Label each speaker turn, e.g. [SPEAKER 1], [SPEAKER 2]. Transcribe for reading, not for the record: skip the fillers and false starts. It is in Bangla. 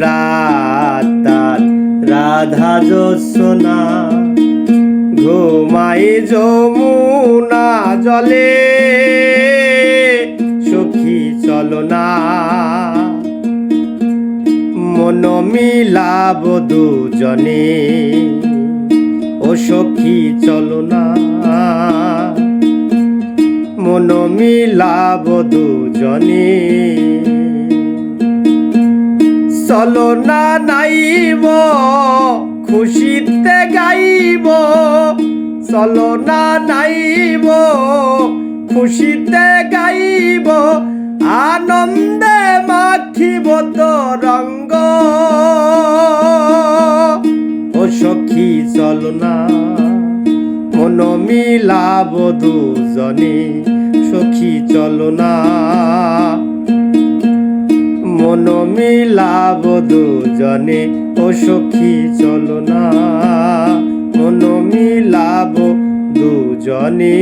[SPEAKER 1] রাত রাধা জ্যোৎস্না ঘুমাই যমুনা জলে সখী চলো না মন মিলাব দুজনে ও সখী চলো না মন মিলাব দুজনে চলো না নাইব খুশিতে গাইব চলো না নাইব খুশিতে গাইব আনন্দে মাখিব তো রঙ্গ ও সখী চলো না মন মিলাব দুজনে সখী চলো না মন মিলাব দুজনে ও সখী চলো না মন মিলাব দুজনে।